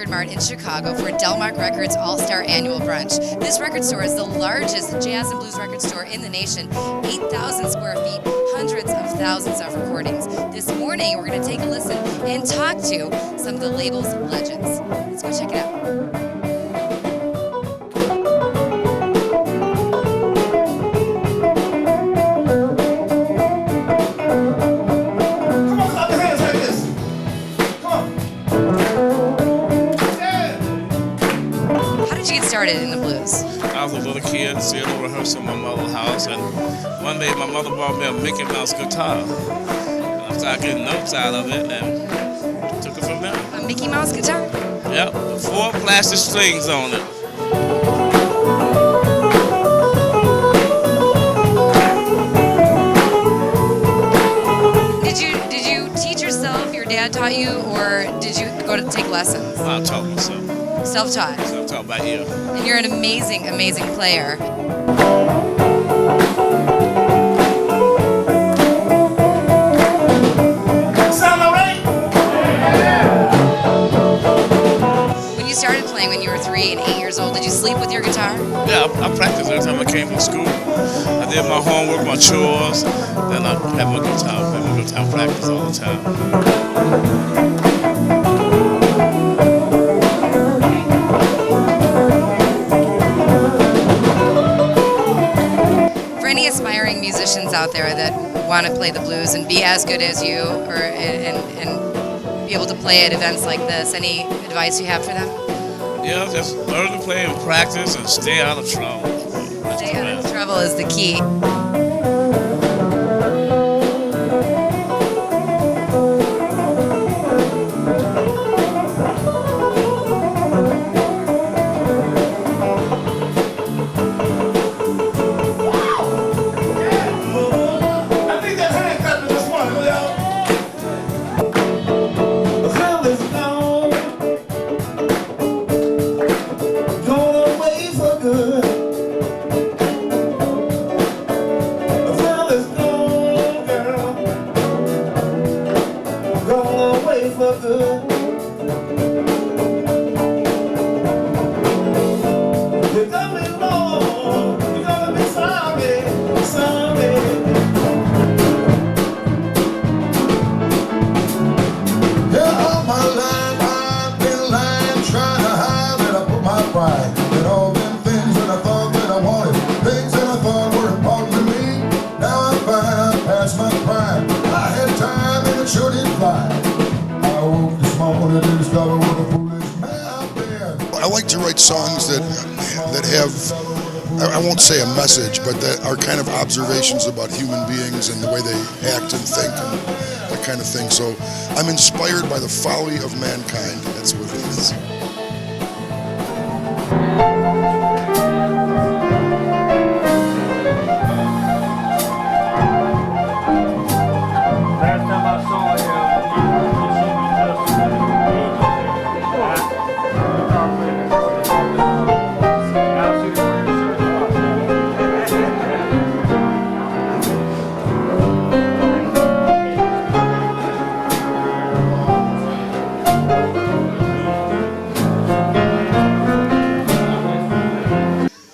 Mart in Chicago for Delmark Records All-Star Annual Brunch. This record store is the largest jazz and blues record store in the nation. 8,000 square feet, hundreds of thousands of recordings. This morning, we're going to take a listen and talk to some of the label's legends. Let's go check it out. Started in the blues. I was a little kid, still rehearsing in my mother's house, and one day my mother bought me a Mickey Mouse guitar. I started getting notes out of it and took it from there. A Mickey Mouse guitar? Yep, 4 plastic strings on it. Did you teach yourself? Your dad taught you, or did you go to take lessons? I taught myself. Self-taught? Self-taught by ear. And you're an amazing, amazing player. Sound all right? Yeah. When you started playing when you were 3 and 8 years old, did you sleep with your guitar? Yeah, I practiced every time I came from school. I did my homework, my chores, then I had my guitar practice all the time. Any aspiring musicians out there that want to play the blues and be as good as you, or and be able to play at events like this, any advice you have for them? Yeah, just learn to play and practice and stay out of trouble. Stay out of trouble is the key. I like to write songs that have, I won't say a message, but that are kind of observations about human beings and the way they act and think and that kind of thing. So I'm inspired by the folly of mankind. That's what it is.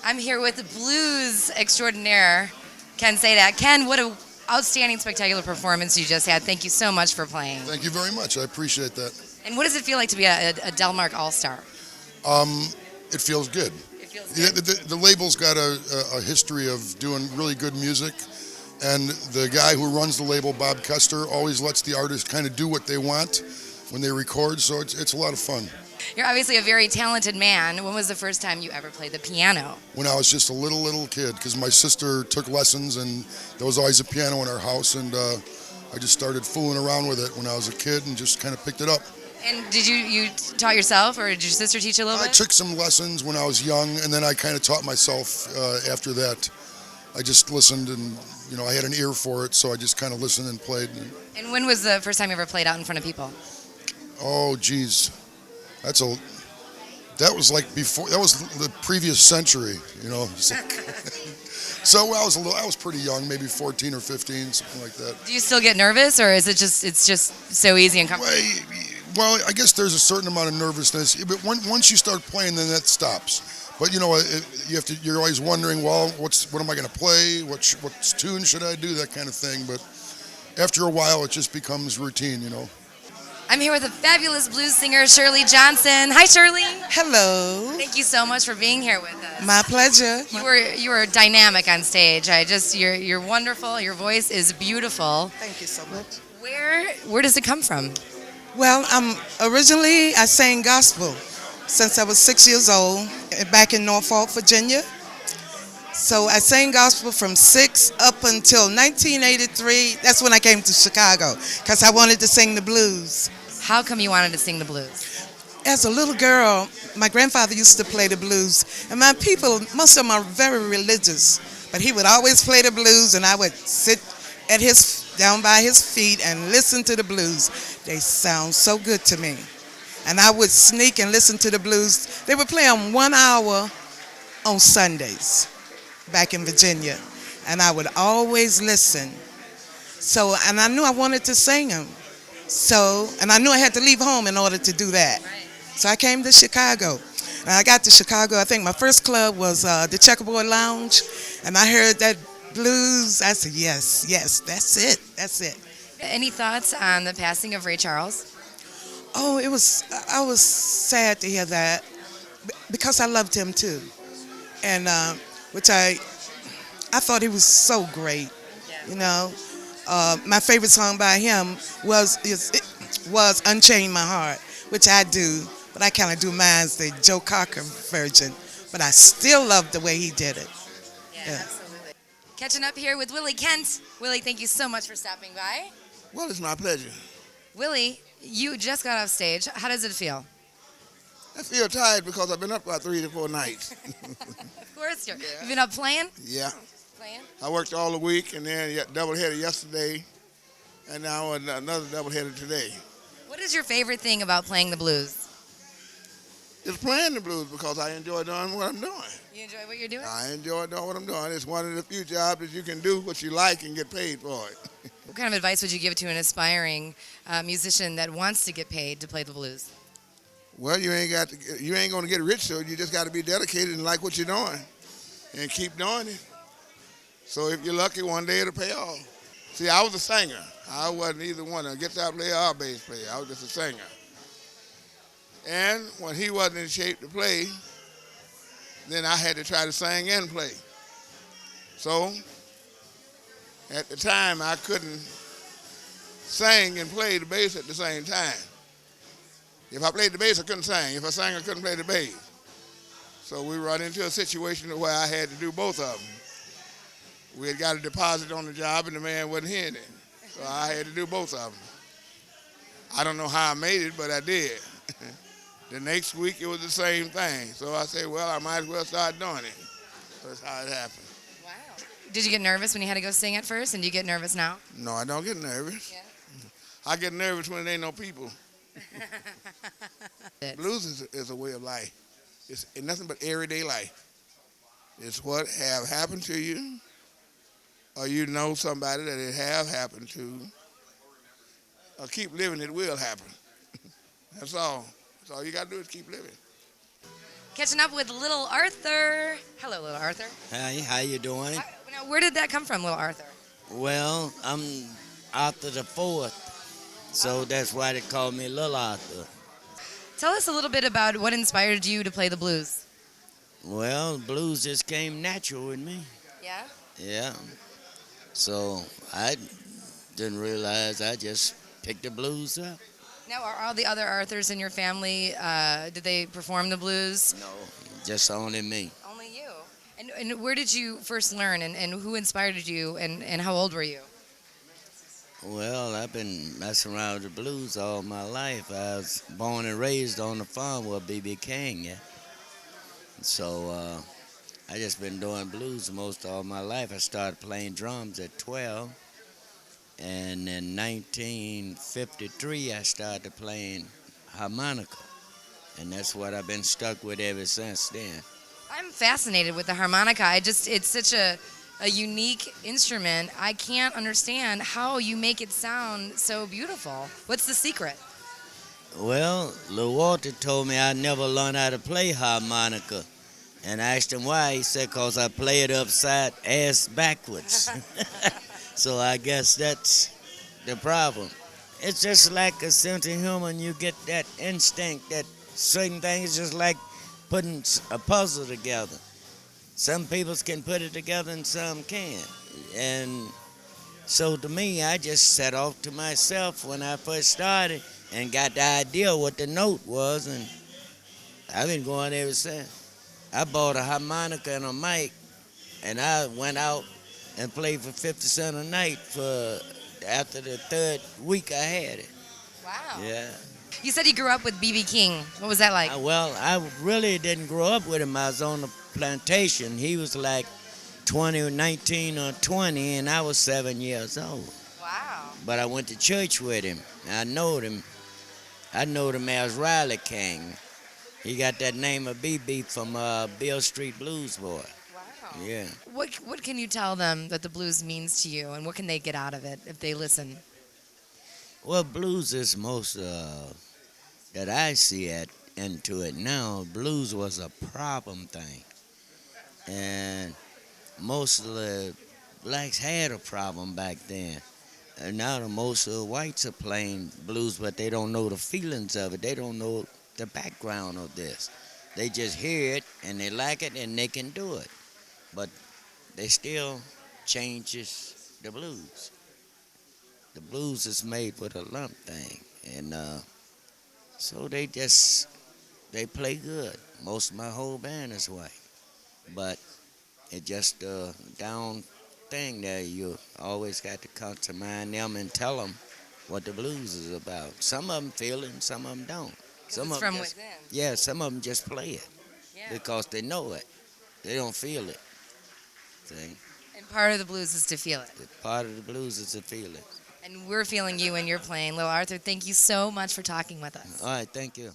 I'm here with the blues extraordinaire, Ken Saydak. Ken, what an outstanding, spectacular performance you just had. Thank you so much for playing. Thank you very much. I appreciate that. And what does it feel like to be a Delmark All-Star? It feels good. It feels good. Yeah, the label's got a history of doing really good music, and the guy who runs the label, Bob Koester, always lets the artist kind of do what they want when they record, so it's a lot of fun. You're obviously a very talented man. When was the first time you ever played the piano? When I was just a little kid, because my sister took lessons, and there was always a piano in our house, and I just started fooling around with it when I was a kid and just kind of picked it up. And did you taught yourself, or did your sister teach you a little bit? I took some lessons when I was young, and then I kind of taught myself after that. I just listened, and I had an ear for it, so I just kind of listened and played. And when was the first time you ever played out in front of people? Oh, geez. That's That was like before. That was the previous century, you know. So I was pretty young, maybe 14 or 15, something like that. Do you still get nervous, or is it's just so easy and comfortable? Well, I guess there's a certain amount of nervousness, but once you start playing, then that stops. But you know, you're always wondering, well, what am I going to play? What tune should I do? That kind of thing. But after a while, it just becomes routine, you know. I'm here with a fabulous blues singer, Shirley Johnson. Hi, Shirley. Hello. Thank you so much for being here with us. My pleasure. You were dynamic on stage. You're wonderful. Your voice is beautiful. Thank you so much. Where does it come from? Well, originally I sang gospel since I was 6 years old back in Norfolk, Virginia. So I sang gospel from 6 up until 1983. That's when I came to Chicago because I wanted to sing the blues. How come you wanted to sing the blues? As a little girl, my grandfather used to play the blues, and my people, most of them are very religious, but he would always play the blues, and I would sit down by his feet and listen to the blues. They sound so good to me. And I would sneak and listen to the blues. They would play them 1 hour on Sundays back in Virginia, and I would always listen. So, and I knew I wanted to sing them. So, and I knew I had to leave home in order to do that. So I came to Chicago. And I got to Chicago, I think my first club was the Checkerboard Lounge, and I heard that blues. I said, yes, that's it. Any thoughts on the passing of Ray Charles? Oh, I was sad to hear that because I loved him too. And which I thought he was so great, you know. My favorite song by him was Unchain My Heart, which I do, but I kind of do mine's the Joe Cocker version, but I still love the way he did it. Yeah, absolutely. Catching up here with Willie Kent. Willie, thank you so much for stopping by. Well, it's my pleasure. Willie, you just got off stage. How does it feel? I feel tired because I've been up about 3 to 4 nights. Of course, you've been up playing? Yeah. Playing? I worked all the week and then double-headed yesterday, and now another double-header today. What is your favorite thing about playing the blues? Just playing the blues because I enjoy doing what I'm doing. You enjoy what you're doing? I enjoy doing what I'm doing. It's one of the few jobs that you can do what you like and get paid for it. What kind of advice would you give to an aspiring musician that wants to get paid to play the blues? Well, you ain't going to get rich, so you just got to be dedicated and like what you're doing and keep doing it. So if you're lucky, one day it'll pay off. See, I was a singer. I wasn't either one, a guitar player or a bass player. I was just a singer. And when he wasn't in shape to play, then I had to try to sing and play. So at the time, I couldn't sing and play the bass at the same time. If I played the bass, I couldn't sing. If I sang, I couldn't play the bass. So we run into a situation where I had to do both of them. We had got a deposit on the job, and the man wasn't hearing it. So I had to do both of them. I don't know how I made it, but I did. The next week, it was the same thing. So I said, well, I might as well start doing it. So that's how it happened. Wow. Did you get nervous when you had to go sing at first, and do you get nervous now? No, I don't get nervous. Yeah. I get nervous when there ain't no people. Blues is a way of life. It's nothing but everyday life. It's what have happened to you, or you know somebody that it have happened to, or keep living, it will happen. That's all. That's all you got to do is keep living. Catching up with Little Arthur. Hello, Little Arthur. Hi, how you doing? Now, where did that come from, Little Arthur? Well, I'm Arthur the Fourth, so that's why they call me Little Arthur. Tell us a little bit about what inspired you to play the blues. Well, blues just came natural with me. Yeah? Yeah. So I didn't realize I just picked the blues up. Now, are all the other Arthurs in your family, did they perform the blues? No, just only me. Only you. And where did you first learn, and who inspired you, and how old were you? Well, I've been messing around with the blues all my life. I was born and raised on the farm with B.B. King, yeah. So I just been doing blues most all my life. I started playing drums at 12. And in 1953, I started playing harmonica. And that's what I've been stuck with ever since then. I'm fascinated with the harmonica. It's such a unique instrument. I can't understand how you make it sound so beautiful. What's the secret? Well, Lil Walter told me I never learned how to play harmonica. And I asked him why. He said, because I play it upside ass backwards. So I guess that's the problem. It's just like a sense of humor. You get that instinct that certain things just like putting a puzzle together. Some people can put it together and some can't. And so to me, I just set off to myself when I first started and got the idea what the note was, and I've been going ever since. I bought a harmonica and a mic, and I went out and played for 50 cents a night after the third week I had it. Wow. Yeah. You said you grew up with B.B. King. What was that like? Well, I really didn't grow up with him. I was on the plantation. He was like 19 or 20, and I was 7 years old. Wow. But I went to church with him. I knowed him. I knowed him as Riley King. He got that name of BB from Beale Street Blues Boy. Wow. Yeah. What can you tell them that the blues means to you, and what can they get out of it if they listen? Well, blues is most that I see into it now. Blues was a problem thing, and most of the blacks had a problem back then. And now most of the whites are playing blues, but they don't know the feelings of it. They don't know the background of this. They just hear it and they like it and they can do it, but they still changes the blues. The blues is made with a lump thing, and so they play good. Most of my whole band is white, but it just down thing there. You always got to come to mind them and tell them what the blues is about. Some of them feel it, and some of them don't. Some It's of 'em from just, within. yeah, some of them just play it Yeah. because they know it. They don't feel it. See, And part of the blues is to feel it. part of the blues is to feel it. And we're feeling you when you're playing. Little Arthur, thank you so much for talking with us. All right, thank you.